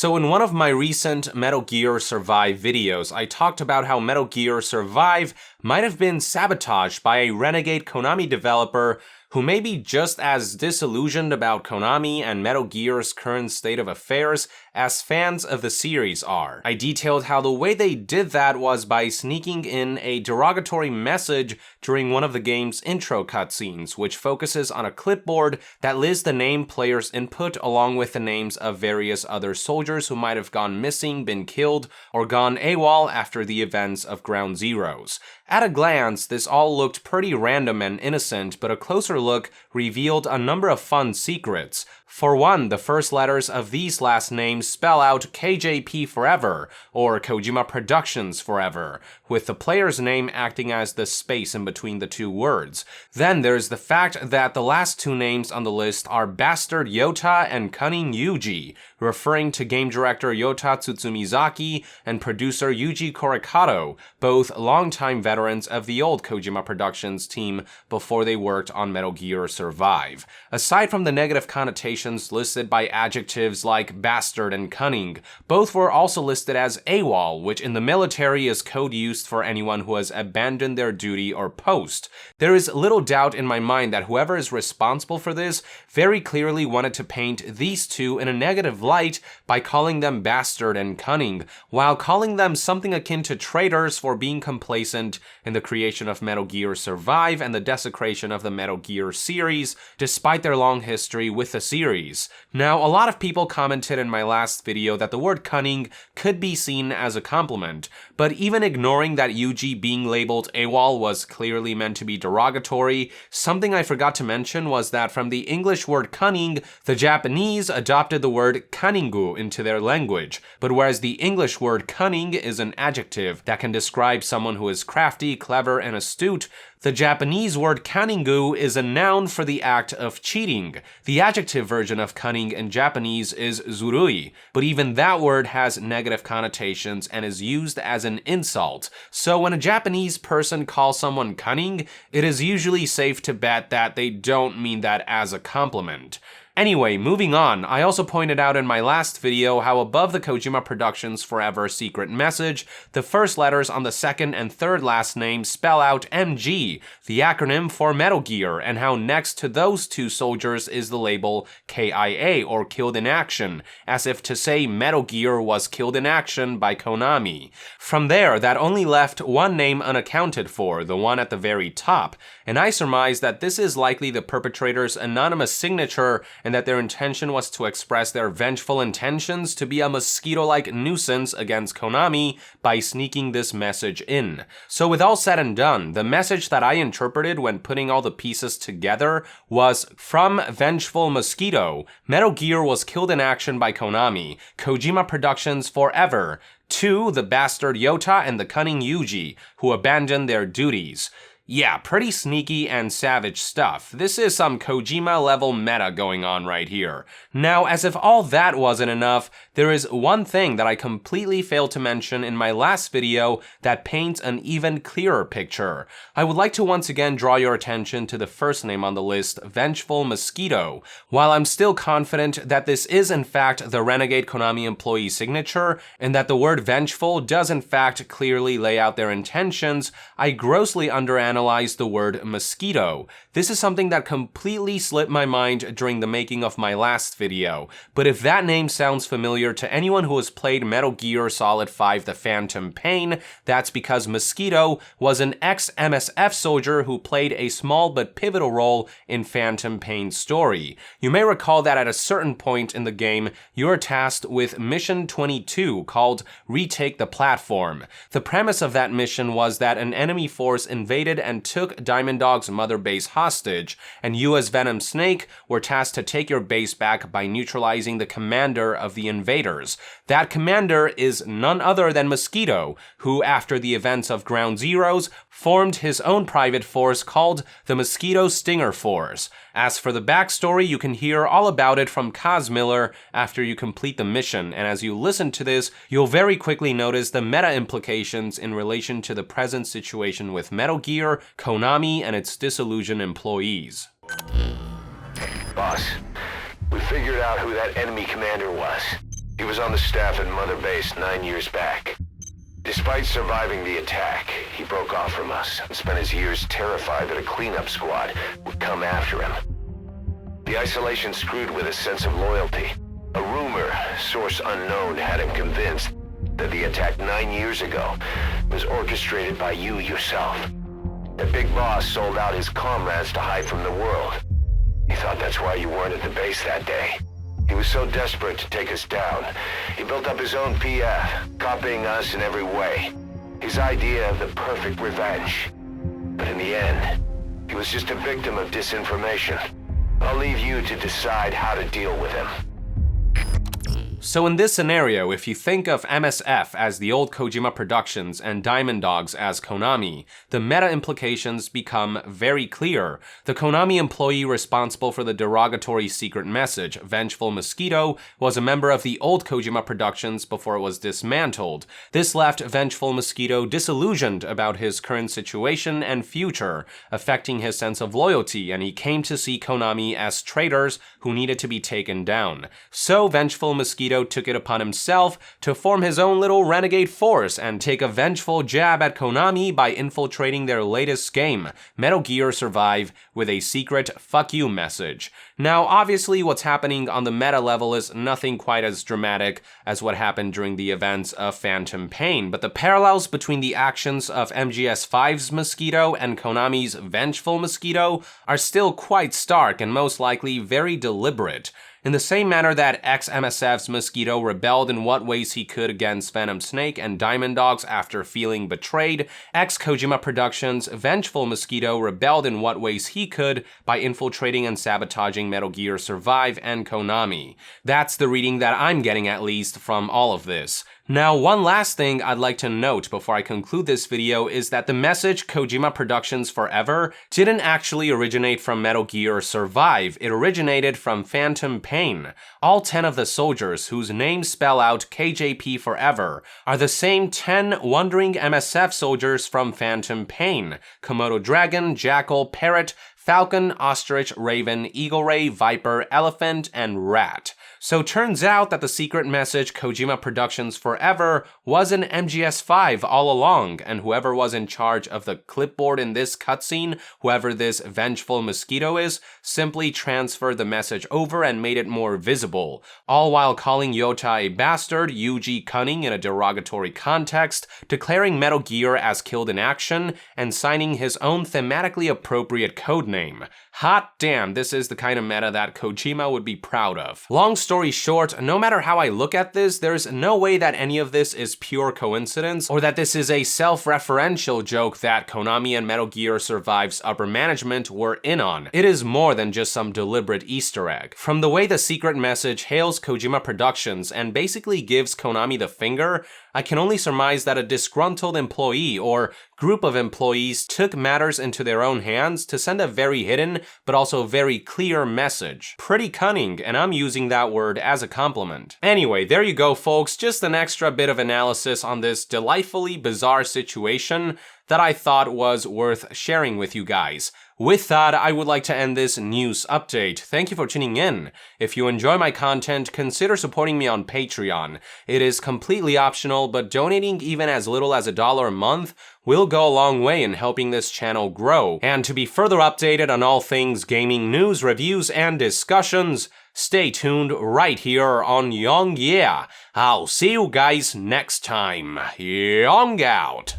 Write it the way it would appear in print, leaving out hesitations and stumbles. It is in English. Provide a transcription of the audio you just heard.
So in one of my recent Metal Gear Survive videos, I talked about how Metal Gear Survive might have been sabotaged by a Renegade Konami developer who may be just as disillusioned about Konami and Metal Gear's current state of affairs as fans of the series are. I detailed how the way they did that was by sneaking in a derogatory message during one of the game's intro cutscenes, which focuses on a clipboard that lists the name players input along with the names of various other soldiers who might have gone missing, been killed, or gone AWOL after the events of Ground Zeroes. At a glance, this all looked pretty random and innocent, but a closer look revealed a number of fun secrets. For one, the first letters of these last names spell out KJP Forever, or Kojima Productions Forever, with the player's name acting as the space in between the two words. Then there's the fact that the last two names on the list are Bastard Yota and Cunning Yuji, referring to game director Yota Tsutsumizaki and producer Yuji Korikato, both longtime veterans of the old Kojima Productions team before they worked on Metal Gear Survive. Aside from the negative connotations listed by adjectives like bastard and cunning, both were also listed as AWOL, which in the military is code used for anyone who has abandoned their duty or post. There is little doubt in my mind that whoever is responsible for this very clearly wanted to paint these two in a negative light by calling them bastard and cunning, while calling them something akin to traitors for being complacent in the creation of Metal Gear Survive and the desecration of the Metal Gear series, despite their long history with the series. Now, a lot of people commented in my last video that the word cunning could be seen as a compliment, but even ignoring that Yuji being labeled AWOL was clearly meant to be derogatory, something I forgot to mention was that from the English word cunning, the Japanese adopted the word cunningu into their language, but whereas the English word cunning is an adjective that can describe someone who is crafty, clever, and astute, the Japanese word cunningu is a noun for the act of cheating. The adjective version of cunning in Japanese is zurui, but even that word has negative connotations and is used as an insult. So when a Japanese person calls someone cunning, it is usually safe to bet that they don't mean that as a compliment. Anyway, moving on, I also pointed out in my last video how above the Kojima Productions Forever secret message, the first letters on the second and third last name spell out MG, the acronym for Metal Gear, and how next to those two soldiers is the label KIA, or Killed in Action, as if to say Metal Gear was killed in action by Konami. From there, that only left one name unaccounted for, the one at the very top, and I surmise that this is likely the perpetrator's anonymous signature and that their intention was to express their vengeful intentions to be a mosquito-like nuisance against Konami by sneaking this message in. So with all said and done, the message that I interpreted when putting all the pieces together was, from Vengeful Mosquito, Metal Gear was killed in action by Konami, Kojima Productions Forever, to the bastard Yota and the cunning Yuji, who abandoned their duties. Yeah, pretty sneaky and savage stuff. This is some Kojima-level meta going on right here. Now, as if all that wasn't enough, there is one thing that I completely failed to mention in my last video that paints an even clearer picture. I would like to once again draw your attention to the first name on the list, Vengeful Mosquito. While I'm still confident that this is in fact the Renegade Konami employee signature, and that the word vengeful does in fact clearly lay out their intentions, I grossly underanalyzed the word mosquito. This is something that completely slipped my mind during the making of my last video, but if that name sounds familiar to anyone who has played Metal Gear Solid 5 The Phantom Pain, that's because Mosquito was an ex-MSF soldier who played a small but pivotal role in Phantom Pain's story. You may recall that at a certain point in the game, you're tasked with Mission 22 called Retake the Platform. The premise of that mission was that an enemy force invaded and took Diamond Dog's mother base hostage, and you as Venom Snake were tasked to take your base back by neutralizing the commander of the invaders. That commander is none other than Mosquito, who after the events of Ground Zeroes formed his own private force called the Mosquito Stinger Force. As for the backstory, you can hear all about it from KMille after you complete the mission, and as you listen to this, you'll very quickly notice the meta implications in relation to the present situation with Metal Gear, Konami, and its disillusioned employees. Boss, we figured out who that enemy commander was. He was on the staff at Mother Base 9 years back. Despite surviving the attack, he broke off from us and spent his years terrified that a cleanup squad would come after him. The isolation screwed with his sense of loyalty. A rumor, source unknown, had him convinced that the attack 9 years ago was orchestrated by you yourself. The big boss sold out his comrades to hide from the world. He thought that's why you weren't at the base that day. He was so desperate to take us down, he built up his own PF, copying us in every way. His idea of the perfect revenge. But in the end, he was just a victim of disinformation. I'll leave you to decide how to deal with him. So in this scenario, if you think of MSF as the old Kojima Productions and Diamond Dogs as Konami, the meta implications become very clear. The Konami employee responsible for the derogatory secret message, Vengeful Mosquito, was a member of the old Kojima Productions before it was dismantled. This left Vengeful Mosquito disillusioned about his current situation and future, affecting his sense of loyalty, and he came to see Konami as traitors who needed to be taken down. So Vengeful Mosquito took it upon himself to form his own little renegade force and take a vengeful jab at Konami by infiltrating their latest game, Metal Gear Survive, with a secret "fuck you" message. Now, obviously, what's happening on the meta level is nothing quite as dramatic as what happened during the events of Phantom Pain, but the parallels between the actions of MGS5's Mosquito and Konami's Vengeful Mosquito are still quite stark and most likely very deliberate. In the same manner that ex-MSF's Mosquito rebelled in what ways he could against Venom Snake and Diamond Dogs after feeling betrayed, ex-Kojima Productions' Vengeful Mosquito rebelled in what ways he could by infiltrating and sabotaging Metal Gear Survive and Konami. That's the reading that I'm getting, at least, from all of this. Now, one last thing I'd like to note before I conclude this video is that the message Kojima Productions Forever didn't actually originate from Metal Gear Survive, it originated from Phantom Pain. All 10 of the soldiers whose names spell out KJP Forever are the same 10 wandering MSF soldiers from Phantom Pain: Komodo Dragon, Jackal, Parrot, Falcon, Ostrich, Raven, Eagle Ray, Viper, Elephant, and Rat. So turns out that the secret message Kojima Productions Forever was an MGS5 all along, and whoever was in charge of the clipboard in this cutscene, whoever this Vengeful Mosquito is, simply transferred the message over and made it more visible, all while calling Yota a bastard, Yuji cunning in a derogatory context, declaring Metal Gear as killed in action, and signing his own thematically appropriate codename. Hot damn, this is the kind of meta that Kojima would be proud of. Long story short, no matter how I look at this, there's no way that any of this is pure coincidence, or that this is a self-referential joke that Konami and Metal Gear Survive's upper management were in on. It is more than just some deliberate Easter egg. From the way the secret message hails Kojima Productions and basically gives Konami the finger, I can only surmise that a disgruntled employee or group of employees took matters into their own hands to send a very hidden but also very clear message. Pretty cunning, and I'm using that word as a compliment. Anyway, there you go folks, just an extra bit of analysis on this delightfully bizarre situation that I thought was worth sharing with you guys. With that, I would like to end this news update. Thank you for tuning in. If you enjoy my content, consider supporting me on Patreon. It is completely optional, but donating even as little as $1 a month will go a long way in helping this channel grow. And to be further updated on all things gaming news, reviews, and discussions, stay tuned right here on Young Yeah. I'll see you guys next time. Young out.